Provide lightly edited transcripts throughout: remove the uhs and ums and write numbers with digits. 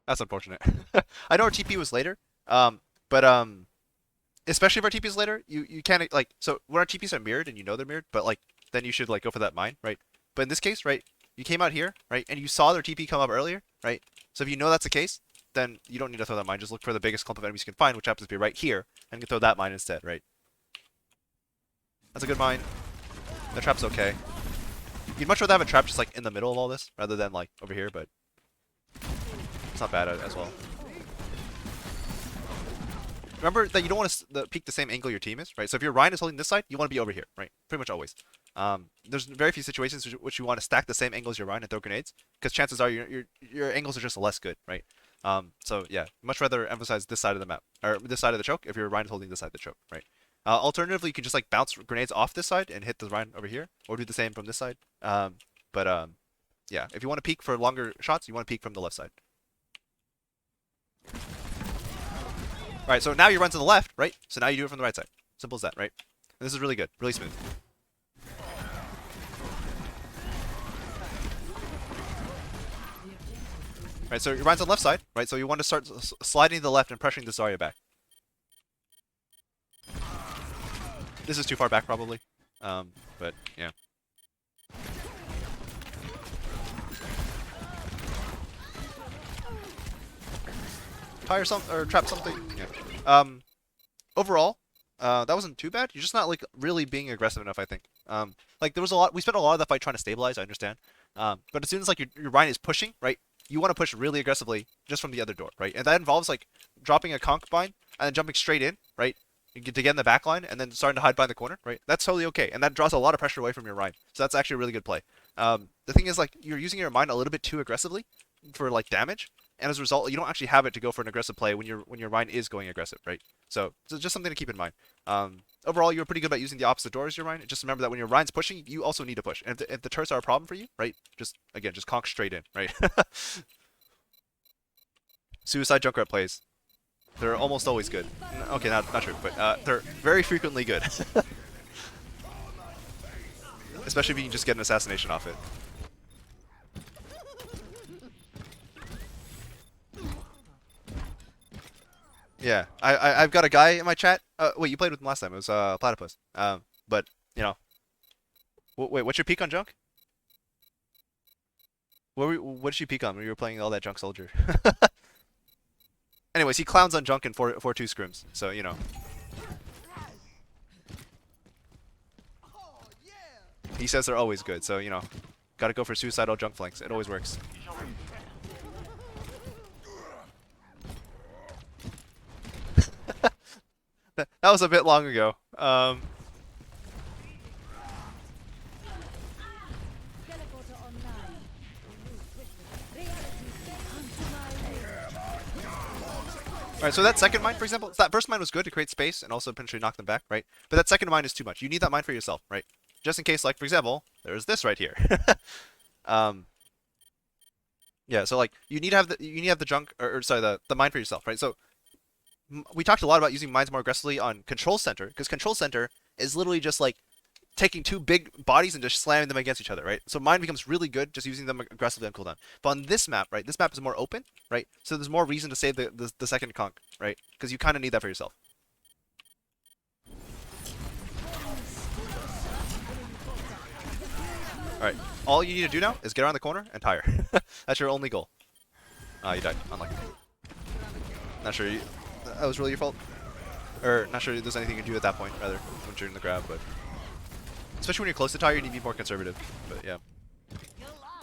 That's unfortunate. I know our TP was later, but especially if our TP is later, you can't like so when our TPs are mirrored and you know they're mirrored, but like then you should like go for that mine, right? But in this case, right, you came out here, right, and you saw their TP come up earlier, right? So if you know that's the case, then you don't need to throw that mine. Just look for the biggest clump of enemies you can find, which happens to be right here, and you can throw that mine instead, right? That's a good mine. The trap's okay. You'd much rather have a trap just like in the middle of all this rather than like over here, but it's not bad as well. Remember that you don't want to peek the same angle your team is, right? So if your Ryan is holding this side, you want to be over here, right? Pretty much always. There's very few situations which you want to stack the same angle as your Ryan and throw grenades, because chances are your angles are just less good, right? So yeah, much rather emphasize this side of the map or this side of the choke if your Ryan is holding this side of the choke, right? Alternatively, you can just like bounce grenades off this side and hit the Ryan over here, or do the same from this side. Yeah, if you want to peek for longer shots, you want to peek from the left side. Alright, so now you run to the left, right? So now you do it from the right side. Simple as that, right? And this is really good, really smooth. Right, so you run to the left side, right? So you want to start sliding to the left and pressuring the Zarya back. This is too far back, probably. But yeah. Tire something or trap something. Yeah. Overall, that wasn't too bad. You're just not like really being aggressive enough, I think. Like there was a lot. We spent a lot of the fight trying to stabilize. I understand. But as soon as like your Ryan is pushing, right? You want to push really aggressively just from the other door, right? And that involves like dropping a conk bind and then jumping straight in, right? You get to get in the back line and then starting to hide behind the corner, right? That's totally okay, and that draws a lot of pressure away from your Ryan. So that's actually a really good play. The thing is like you're using your mine a little bit too aggressively for like damage, and as a result, you don't actually have it to go for an aggressive play when your Ryan is going aggressive, right? So just something to keep in mind. Overall, you're pretty good about using the opposite door as your Ryan. Just remember that when your Ryan's pushing, you also need to push. And if the turrets are a problem for you, right? Just conk straight in, right? Suicide Junkrat plays. They're almost always good. Okay, not true, but they're very frequently good. Especially if you can just get an assassination off it. Yeah, I've got a guy in my chat. Wait, you played with him last time. It was Platypus. But you know, wait, what's your peak on junk? What did you peak on when you were playing all that junk soldier? Anyways, he clowns on junk in 4-2 scrims, so you know. He says they're always good, so you know, gotta go for suicidal junk flanks. It always works. That was a bit long ago. Alright, so that second mine, for example, that first mine was good to create space and also potentially knock them back, right? But that second mine is too much. You need that mine for yourself, right? Just in case, like, for example, there's this right here. Yeah, so like you need to have the junk or sorry, the mine for yourself, right? So we talked a lot about using mines more aggressively on control center, because control center is literally just like taking two big bodies and just slamming them against each other, right? So mine becomes really good just using them aggressively on cooldown. But on this map, right, this map is more open, right? So there's more reason to save the second conk, right? Because you kind of need that for yourself. Alright, all you need to do now is get around the corner and tire. That's your only goal. Ah, you died. Unlucky. Not sure that was really your fault. Or, not sure there's anything you can do at that point, rather, when you're in the grab, but... Especially when you're close to tire, you need to be more conservative. But yeah.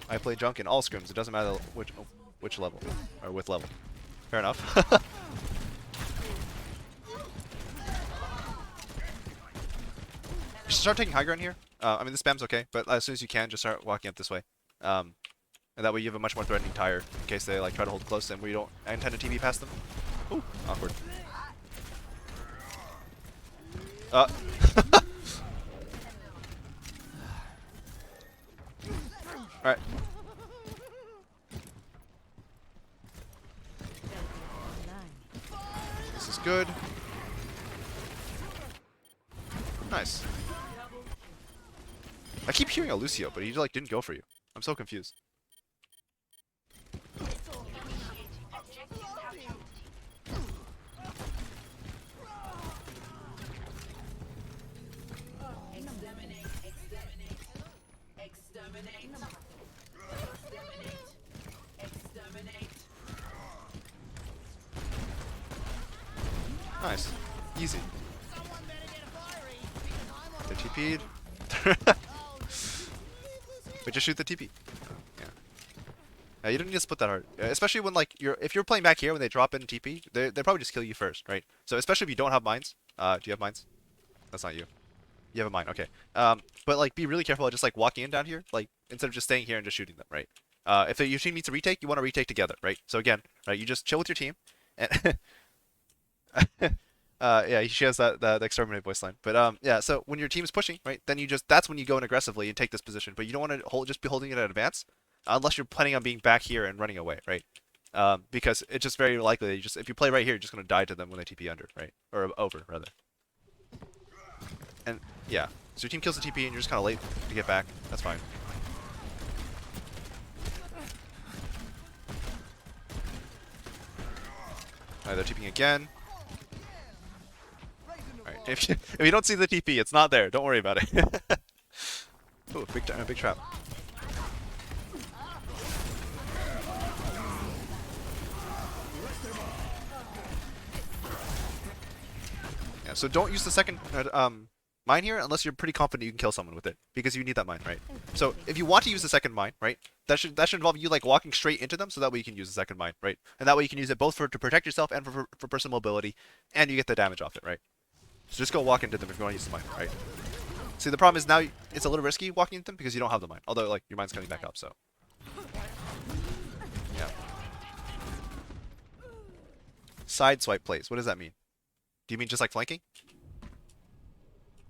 I play junk in all scrims. It doesn't matter which level. Or with level. Fair enough. You should start taking high ground here. I mean, the spam's okay, but as soon as you can, just start walking up this way. And that way you have a much more threatening tire in case they like try to hold close and we don't intend to TV past them. Ooh, awkward. Alright. This is good. Nice. I keep hearing a Lucio, but he like didn't go for you. I'm so confused. Nice. Easy. They're TP'd. But just shoot the TP. Yeah. You don't need to split that hard. Especially when like if you're playing back here when they drop in TP, they probably just kill you first, right? So especially if you don't have mines. Do you have mines? That's not you. You have a mine, okay. But like be really careful of just like walking in down here, like instead of just staying here and just shooting them, right? If your team needs to retake, you want to retake together, right? So again, right, you just chill with your team and yeah, she has that exterminate voice line. But yeah, so when your team is pushing, right, then that's when you go in aggressively and take this position. But you don't want to just be holding it at advance, unless you're planning on being back here and running away, right? Because it's just very likely that if you play right here, you're just gonna die to them when they TP under, right, or over rather. And yeah, so your team kills the TP and you're just kind of late to get back. That's fine. Alright, they're TPing again. Alright, if you don't see the TP, it's not there. Don't worry about it. Ooh, big trap. Yeah, so don't use the second mine here unless you're pretty confident you can kill someone with it, because you need that mine, right? So if you want to use the second mine, right, that should involve you like walking straight into them, so that way you can use the second mine, right? And that way you can use it both to protect yourself and for personal mobility, and you get the damage off it, right? So just go walk into them if you want to use the mine, right? See, the problem is now it's a little risky walking into them because you don't have the mine, although like your mine's coming back up, so yeah. Side swipe plays. What does that mean? Do you mean just like flanking?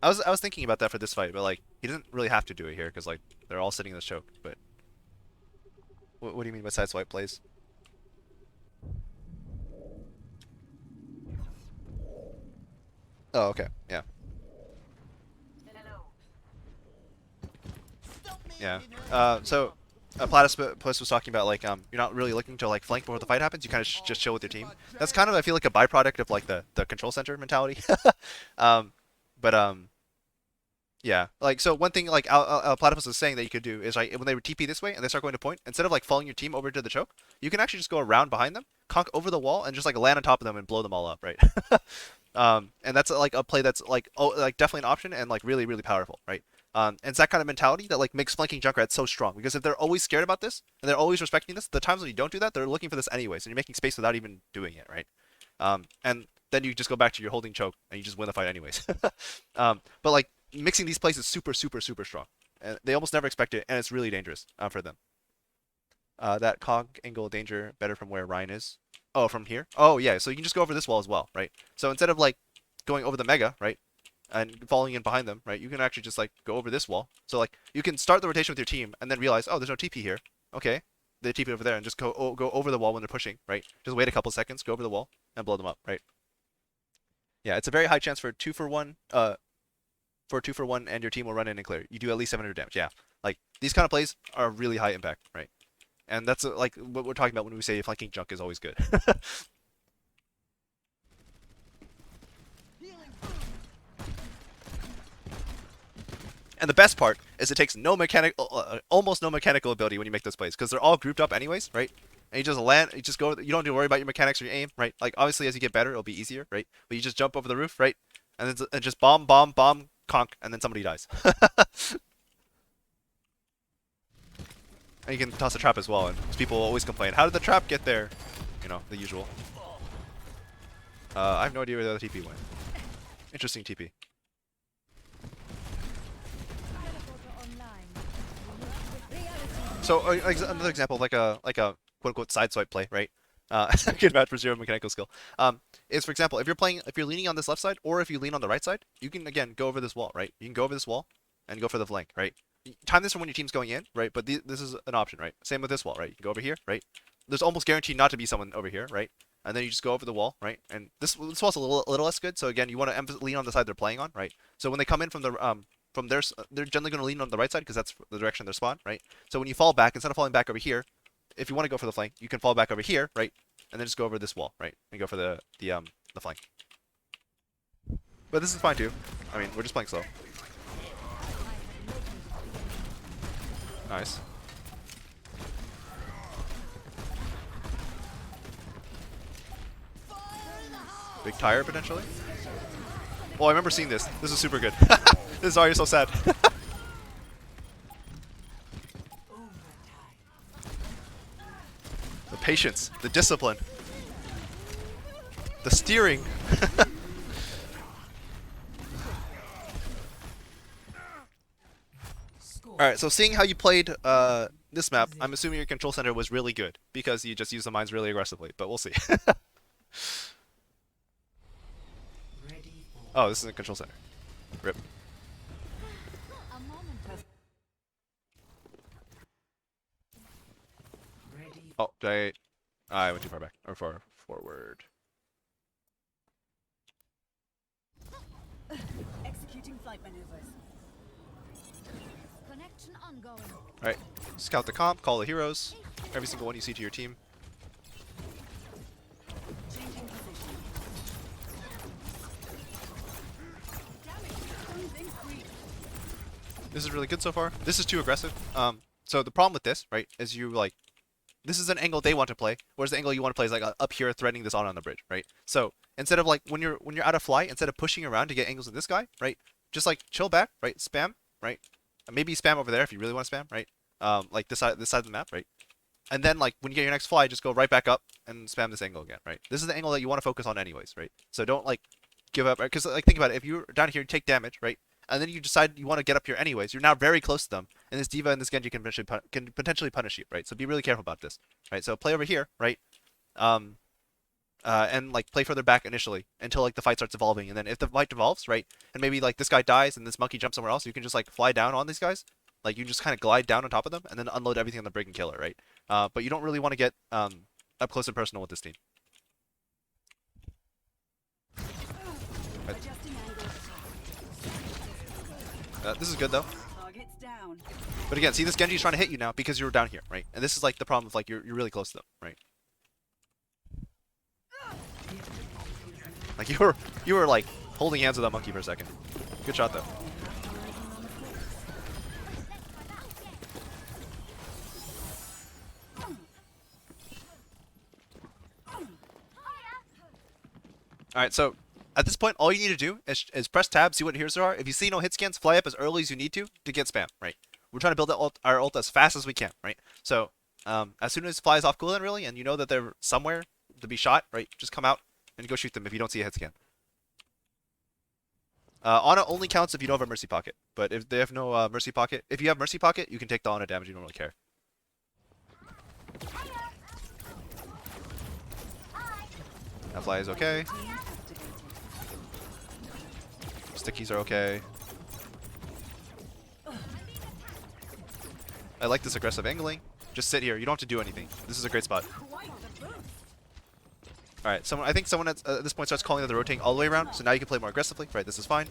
I was thinking about that for this fight, but like he doesn't really have to do it here because like they're all sitting in this choke. But what do you mean by side swipe plays? Oh, okay, yeah, yeah. So Platypus was talking about like you're not really looking to like flank before the fight happens. You kind of just chill with your team. That's kind of I feel like a byproduct of like the control center mentality. But yeah, like so one thing like Platypus was saying that you could do is like when they TP this way and they start going to point, instead of like following your team over to the choke, you can actually just go around behind them, conk over the wall, and just like land on top of them and blow them all up, right? And that's like a play that's like definitely an option and like really powerful, right? And it's that kind of mentality that like makes flanking Junkrat so strong, because if they're always scared about this and they're always respecting this, the times when you don't do that, they're looking for this anyways, and you're making space without even doing it, right? And then you just go back to your holding choke and you just win the fight anyways. But like mixing these plays is super strong, and they almost never expect it, and it's really dangerous for them. That cog angle danger better from where Ryan is. Oh, from here? Oh yeah, so you can just go over this wall as well, right? So instead of like going over the mega, right, and falling in behind them, right, you can actually just like go over this wall. So like you can start the rotation with your team and then realize, oh, there's no TP here. Okay, they TP over there, and just go over the wall when they're pushing, right? Just wait a couple seconds, go over the wall, and blow them up, right? Yeah, it's a very high chance for 2-for-1. For 2-for-1, and your team will run in and clear. You do at least 700 damage. Yeah, like these kind of plays are really high impact, right? And that's like what we're talking about when we say flanking junk is always good. And the best part is it takes almost no mechanical ability when you make those plays, because they're all grouped up anyways, right? And you just land, you just go, you don't have to worry about your mechanics or your aim, right? Like obviously as you get better, it'll be easier, right? But you just jump over the roof, right? And then just bomb, conk, and then somebody dies. And you can toss a trap as well, and people always complain, how did the trap get there? You know, the usual. I have no idea where the other TP went. Interesting TP. So another example of like a quote unquote side swipe play, right? Good match for 0 mechanical skill. Is for example, if you're leaning on this left side, or if you lean on the right side, you can again go over this wall, right? You can go over this wall and go for the flank, right? Time this from when your team's going in, right? But this is an option, right? Same with this wall, right? You can go over here, right? There's almost guaranteed not to be someone over here, right? And then you just go over the wall, right? And this wall's a little less good, so again, you want to lean on the side they're playing on, right? So when they come in from the from their they're generally going to lean on the right side because that's the direction they're spawn, right? So when you fall back, instead of falling back over here, if you want to go for the flank, you can fall back over here, right? And then just go over this wall, right? And go for the flank. But this is fine too. I mean, we're just playing slow. Nice. Big tire potentially. Oh, I remember seeing this. This is super good. This is already so sad. The patience, the discipline, the steering. Alright, so seeing how you played this map, I'm assuming your control center was really good because you just used the mines really aggressively, but we'll see. Oh, this is a control center. Rip. Oh, did I went too far back. Or far forward. Executing flight maneuvers. Connection ongoing. Alright, scout the comp, call the heroes. Every single one you see to your team. Changing position. This is really good so far. This is too aggressive. So the problem with this, right, is you like, this is an angle they want to play, whereas the angle you want to play is like up here, threading this on the bridge, right? So instead of like when you're out of flight, instead of pushing around to get angles with this guy, right, just like chill back, right, spam, right, maybe spam over there if you really want to spam, right, like this side of the map, right, and then like when you get your next fly, just go right back up and spam this angle again, right? This is the angle that you want to focus on anyways, right? So don't like give up, right? Because like think about it, if you're down here, you take damage, right? And then you decide you want to get up here anyways. You're now very close to them, and this Diva and this Genji can potentially punish you, right? So be really careful about this, right? So play over here, right? And like play further back initially until like the fight starts evolving, and then if the fight evolves, right, and maybe like this guy dies and this monkey jumps somewhere else, you can just like fly down on these guys, like you just kind of glide down on top of them, and then unload everything on the brig and kill it, right? But you don't really want to get up close and personal with this team. Right. This is good though. Targets down. But again, see this Genji's trying to hit you now because you're down here, right? And this is like the problem of like you're really close to them, right? Like you were like holding hands with that monkey for a second. Good shot though. Alright, so at this point, all you need to do is press tab, see what heroes there are. If you see no hit scans, fly up as early as you need to get spam, right? We're trying to build our ult as fast as we can, right? So as soon as it flies off cooldown, really, and you know that they're somewhere to be shot, right? Just come out and go shoot them if you don't see a hit scan. Ana only counts if you don't have a mercy pocket, but if they have no mercy pocket, if you have mercy pocket, you can take the Ana damage. You don't really care. That fly is okay. Stickies are okay. I like this aggressive angling. Just sit here. You don't have to do anything. This is a great spot. Alright, I think someone at this point starts calling that they're rotating all the way around, so now you can play more aggressively. Right, this is fine.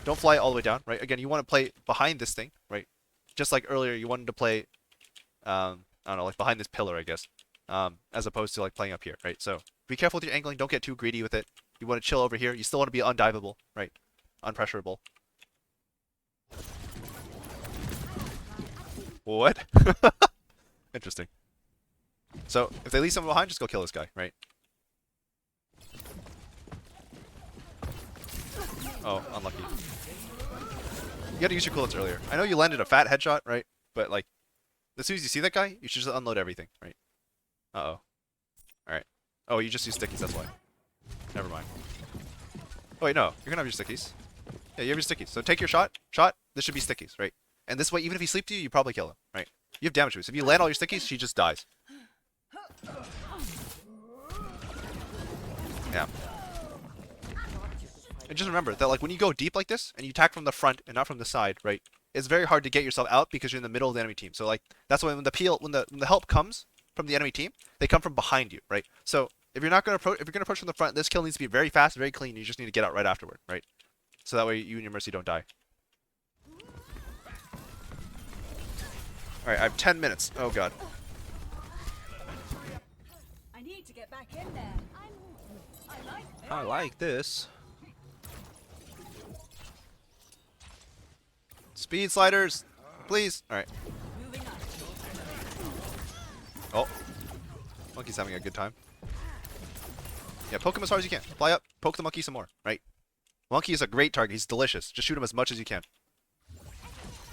Don't fly all the way down, right? Again, you want to play behind this thing, right? Just like earlier, you wanted to play, I don't know, like behind this pillar, I guess, as opposed to like playing up here, right? So be careful with your angling. Don't get too greedy with it. You want to chill over here. You still want to be undiveable, right? Unpressurable. What? Interesting. So if they leave someone behind, just go kill this guy, right? Oh, unlucky. You gotta use your coolants earlier. I know you landed a fat headshot, right? But like, as soon as you see that guy, you should just unload everything, right? Uh-oh. Alright. Oh, you just use stickies, that's why. Never mind. Oh wait, no. You're gonna have your stickies. Yeah, you have your stickies. So take your shot. This should be stickies, right? And this way, even if he sleeps to you, you probably kill him, right? You have damage boost. If you land all your stickies, she just dies. Yeah. And just remember that like when you go deep like this and you attack from the front and not from the side, right? It's very hard to get yourself out because you're in the middle of the enemy team. So like that's why when the help comes from the enemy team, they come from behind you, right? So if you're gonna approach from the front, this kill needs to be very fast, very clean. You just need to get out right afterward, right? So that way you and your mercy don't die. Alright, I have 10 minutes. Oh god. I need to get back in there. I like this. I like this. Speed sliders! Please! Alright. Moving on. Oh. Monkey's having a good time. Yeah, poke him as hard as you can. Fly up, poke the monkey some more, right? Monkey is a great target. He's delicious. Just shoot him as much as you can.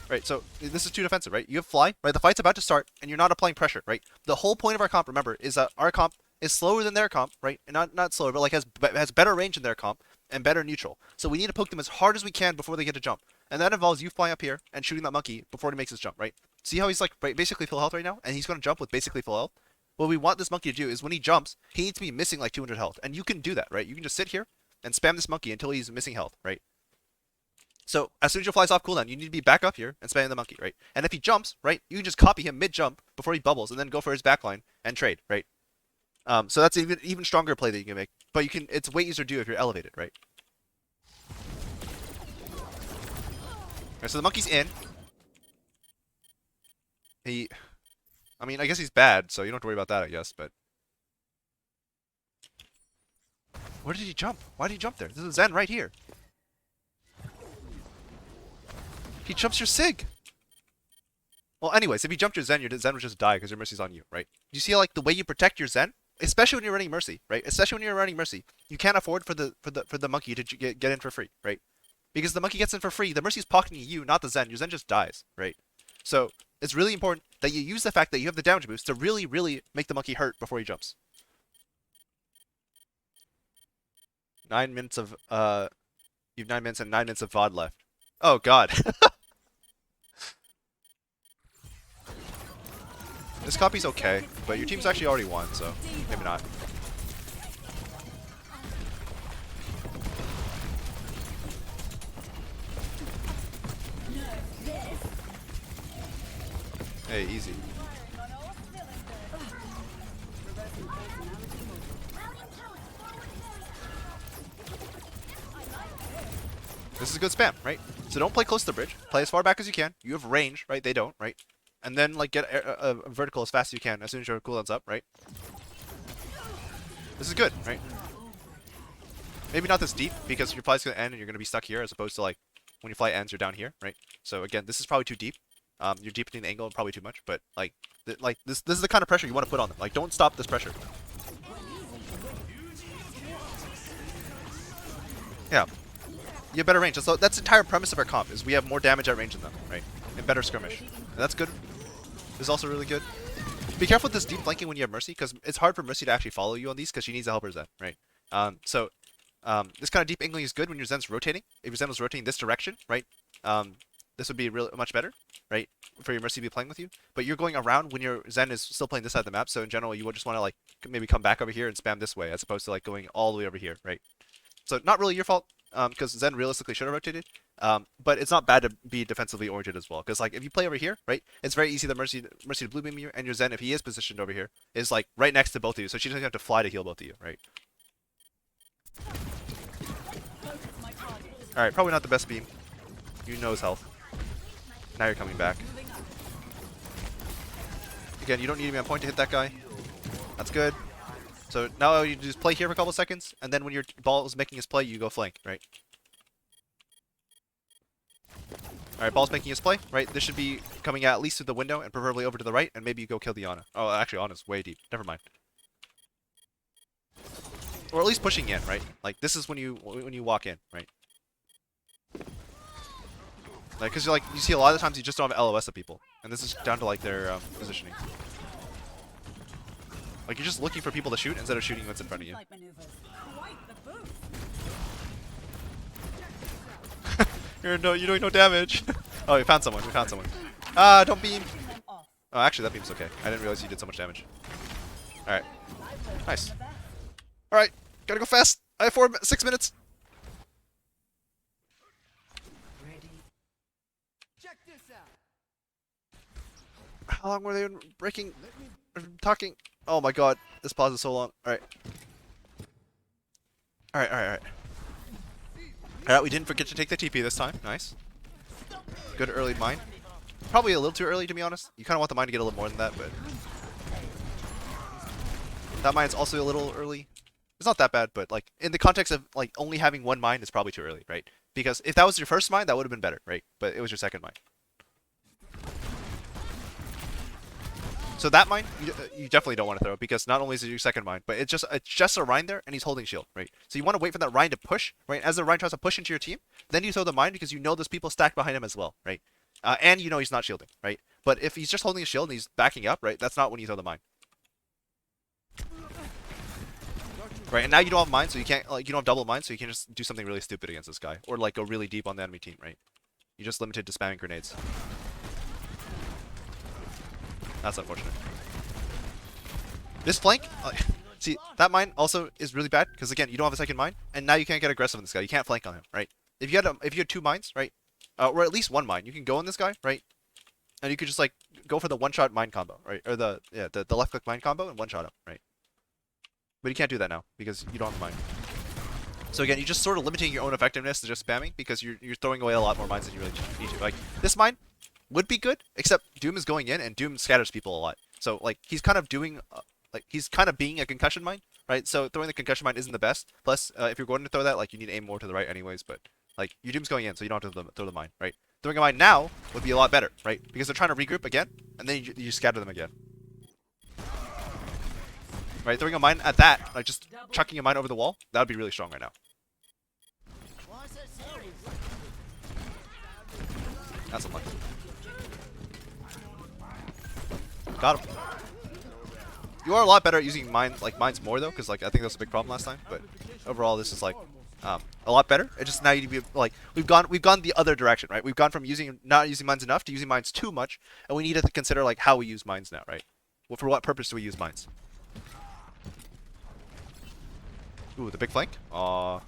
Right, so this is too defensive, right? You have fly, right? The fight's about to start, and you're not applying pressure, right? The whole point of our comp, remember, is that our comp is slower than their comp, right? And not slower, but like has better range than their comp and better neutral. So we need to poke them as hard as we can before they get to jump, and that involves you flying up here and shooting that monkey before he makes his jump, right? See how he's like basically full health right now, and he's going to jump with basically full health. What we want this monkey to do is when he jumps, he needs to be missing like 200 health, and you can do that, right? You can just sit here and spam this monkey until he's missing health, right? So as soon as your fly's off cooldown, you need to be back up here and spamming the monkey, right? And if he jumps, right, you can just copy him mid-jump before he bubbles and then go for his backline and trade, right? So that's an even stronger play that you can make. But you can, it's way easier to do if you're elevated, right? Alright, so the monkey's in. I mean, I guess he's bad, so you don't have to worry about that, I guess, but... Where did he jump? Why did he jump there? This is Zen right here. He jumps your Sig. Well, anyways, if he jumped your Zen would just die because your Mercy's on you, right? You see, like, the way you protect your Zen, especially when you're running Mercy, right? Especially when you're running Mercy, you can't afford for the monkey to get in for free, right? Because the monkey gets in for free, the Mercy's pocketing you, not the Zen. Your Zen just dies, right? So it's really important that you use the fact that you have the damage boost to really, really make the monkey hurt before he jumps. 9 minutes of you have 9 minutes and 9 minutes of VOD left. Oh god. This copy's okay, but your team's actually already won, so maybe not. Hey, easy. This is a good spam, right? So don't play close to the bridge. Play as far back as you can. You have range, right? They don't, right? And then like get a vertical as fast as you can as soon as your cooldown's up, right? This is good, right? Maybe not this deep because your fly's gonna end and you're gonna be stuck here as opposed to like when your fly ends you're down here, right? So again, this is probably too deep. You're deepening the angle probably too much, but like this is the kind of pressure you want to put on them. Like don't stop this pressure. Yeah. You have better range. So that's the entire premise of our comp is we have more damage at range than them, right? And better skirmish. And that's good. This is also really good. Be careful with this deep flanking when you have Mercy, because it's hard for Mercy to actually follow you on these because she needs a helper Zen, right? This kind of deep angling is good when your Zen's rotating. If your Zen was rotating this direction, right? This would be much better, right? For your Mercy to be playing with you. But you're going around when your Zen is still playing this side of the map, so in general you would just want to like maybe come back over here and spam this way as opposed to like going all the way over here, right? So not really your fault. Because Zen realistically should have rotated, but it's not bad to be defensively oriented as well. Because like if you play over here, right, it's very easy that Mercy to blue beam you, and your Zen, if he is positioned over here, is like right next to both of you, so she doesn't have to fly to heal both of you, right? All right, probably not the best beam. You know his health. Now you're coming back. Again, you don't need to be on point to hit that guy. That's good. So now you just play here for a couple seconds, and then when your ball is making his play, you go flank, right? Alright, ball's making his play, right? This should be coming at least through the window, and preferably over to the right, and maybe you go kill the Ana. Oh, actually, Ana's way deep. Never mind. Or at least pushing in, right? Like, this is when you walk in, right? Like, because you see a lot of times you just don't have LOS of people, and this is down to, like, their positioning. Like, you're just looking for people to shoot instead of shooting what's in front of you. You're doing no damage. Oh, we found someone. We found someone. Ah, don't beam. Oh, actually, that beam's okay. I didn't realize you did so much damage. Alright. Nice. Alright. Gotta go fast. I have 6 minutes. How long were they breaking? Talking? Oh my god, this pause is so long. Alright. Alright, we didn't forget to take the TP this time. Nice. Good early mine. Probably a little too early, to be honest. You kind of want the mine to get a little more than that, but that mine's also a little early. It's not that bad, but like in the context of like only having one mine, it's probably too early, right? Because if that was your first mine, that would have been better, right? But it was your second mine. So that mine, you definitely don't want to throw it because not only is it your second mine, but it's just a Rhine there and he's holding shield, right? So you want to wait for that Rhine to push, right? As the Rhine tries to push into your team, then you throw the mine because you know there's people stacked behind him as well, right? And you know he's not shielding, right? But if he's just holding a shield and he's backing up, right? That's not when you throw the mine. Right, and now you don't have mine, so you can't, like, you don't have double mine, so you can just do something really stupid against this guy. Or, like, go really deep on the enemy team, right? You're just limited to spamming grenades. That's unfortunate. This flank, see, that mine also is really bad, because, again, you don't have a second mine, and now you can't get aggressive on this guy. You can't flank on him, right? If you had two mines, right, or at least one mine, you can go on this guy, right? And you could just, like, go for the one-shot mine combo, right? Or the left-click mine combo and one-shot him, right? But you can't do that now because you don't have mine. So again, you're just sort of limiting your own effectiveness to just spamming because you're throwing away a lot more mines than you really need to. Like this mine would be good, except Doom is going in and Doom scatters people a lot. So like he's kind of doing, he's kind of being a concussion mine, right? So throwing the concussion mine isn't the best. Plus, if you're going to throw that, like you need to aim more to the right anyways. But like your Doom's going in, so you don't have to throw the mine, right? Throwing a mine now would be a lot better, right? Because they're trying to regroup again, and then you scatter them again. Right, throwing a mine at that, like just chucking a mine over the wall, that would be really strong right now. That's unlucky. Got him. You are a lot better at using mines more though, because like I think that was a big problem last time. But overall, this is like a lot better. It just now you need to be like we've gone the other direction, right? We've gone from not using mines enough to using mines too much, and we need to consider like how we use mines now, right? Well, for what purpose do we use mines? Ooh, the big flank. Oh,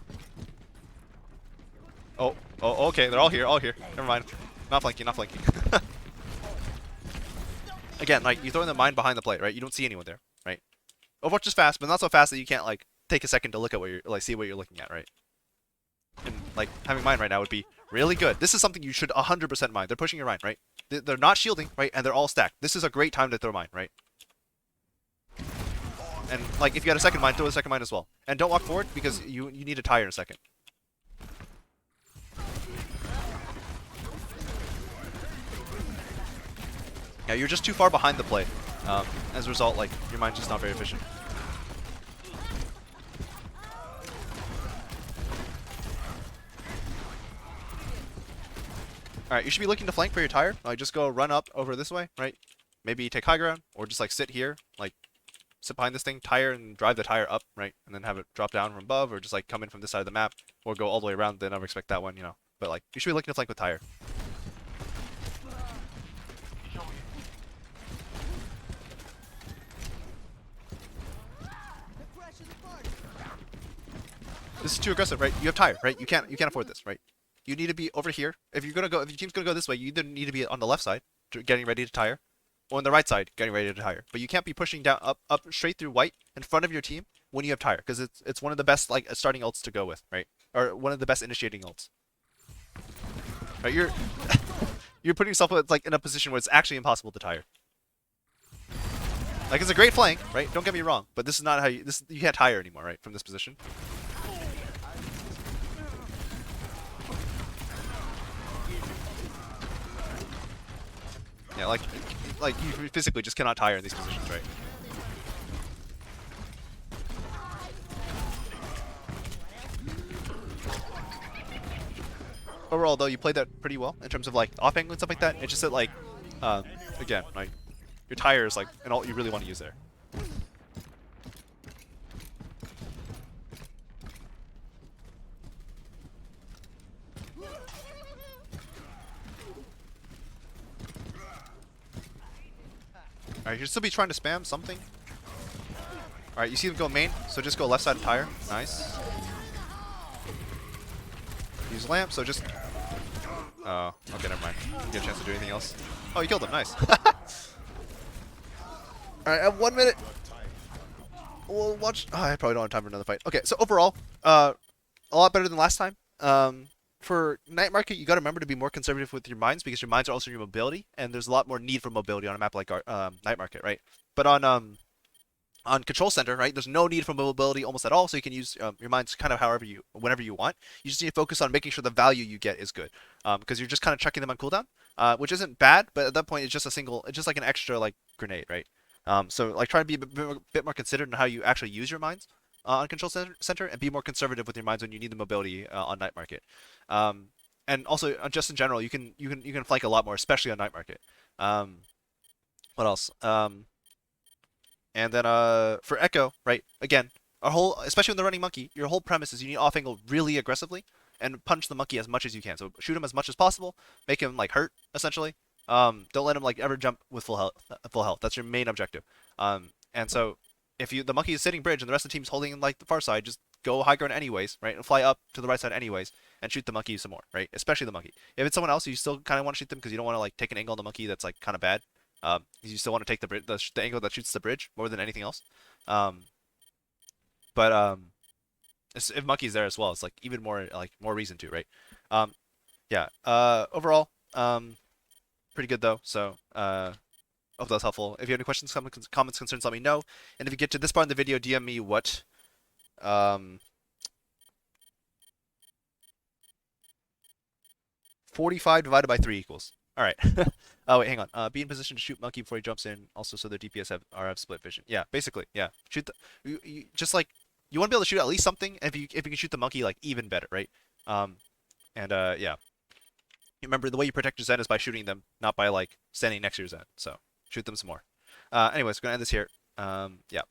okay. They're all here. Never mind. Not flanking. Again, like you throw in the mine behind the plate, right? You don't see anyone there, right? Overwatch is fast, but not so fast that you can't like take a second to look at what you're see what you're looking at, right? And like having mine right now would be really good. This is something you should 100% mine. They're pushing your mine, right? They're not shielding, right? And they're all stacked. This is a great time to throw mine, right? And like if you got a second mine, throw the second mine as well. And don't walk forward because you need to tire in a second. Yeah, you're just too far behind the play. As a result, like your mine's just not very efficient. Alright, you should be looking to flank for your tire. Like just go run up over this way, right? Maybe take high ground, or just like sit here, like sit behind this thing, tire, and drive the tire up, right? And then have it drop down from above, or just like come in from this side of the map, or go all the way around. They never expect that one, you know. But like, you should be looking to flank with tire. This is too aggressive, right? You have tire, right? You can't afford this, right? You need to be over here. If your team's gonna go this way, you either need to be on the left side, getting ready to tire, or on the right side, getting ready to tire. But you can't be pushing down up straight through white in front of your team when you have tire, because it's one of the best like starting ults to go with, right? Or one of the best initiating ults. Right? You're putting yourself like in a position where it's actually impossible to tire. Like it's a great flank, right? Don't get me wrong, but this is not how you can't tire anymore, right? From this position. Yeah, like you physically just cannot tire in these positions, right? Overall, though, you played that pretty well in terms of like off angle and stuff like that. It's just that like, again, like your tire is like an ult you really want to use there. Alright, you should still be trying to spam something. Alright, you see them go main, so just go left side of tire. Nice. Use lamp, so just... Oh, okay, never mind. You get a chance to do anything else. Oh, you killed him, nice. Alright, I have 1 minute. We'll watch... Oh, I probably don't have time for another fight. Okay, so overall, a lot better than last time. for night market, you got to remember to be more conservative with your mines because your mines are also your mobility, and there's a lot more need for mobility on a map like night market, right? But on control center, right, there's no need for mobility almost at all, so you can use your mines kind of however you, whenever you want. You just need to focus on making sure the value you get is good, because you're just kind of chucking them on cooldown, which isn't bad, but at that point it's just a single, it's just like an extra like grenade, right? So like try to be bit more considered in how you actually use your mines on control center, and be more conservative with your mines when you need the mobility on night market. Um, and also just in general, you can flank a lot more, especially on night market. Um, what else? And then for Echo, right? Again, our whole, especially when they're running monkey, your whole premise is you need off angle really aggressively and punch the monkey as much as you can. So shoot him as much as possible, make him like hurt essentially. Don't let him like ever jump with full health. Full health. That's your main objective. And so if the monkey is sitting bridge and the rest of the team's holding like the far side, just go high ground anyways, right? And fly up to the right side anyways, and shoot the monkey some more, right? Especially the monkey. If it's someone else, you still kind of want to shoot them because you don't want to like take an angle on the monkey that's like kind of bad. You still want to take the angle that shoots the bridge more than anything else. Um, but if monkey's there as well, it's like even more reason to, right? Um, yeah. Overall, pretty good though. So hope that was helpful. If you have any questions, comments, concerns, let me know. And if you get to this part in the video, DM me what 45 divided by 3 equals. All right. Oh wait, hang on. Be in position to shoot monkey before he jumps in. Also, so their DPS have split vision. Yeah, basically, yeah. Shoot the just like you want to be able to shoot at least something. And if you can shoot the monkey, like even better, right? Um, and yeah. Remember the way you protect your Zen is by shooting them, not by like standing next to your Zen. So shoot them some more. Anyways, gonna end this here. Yeah.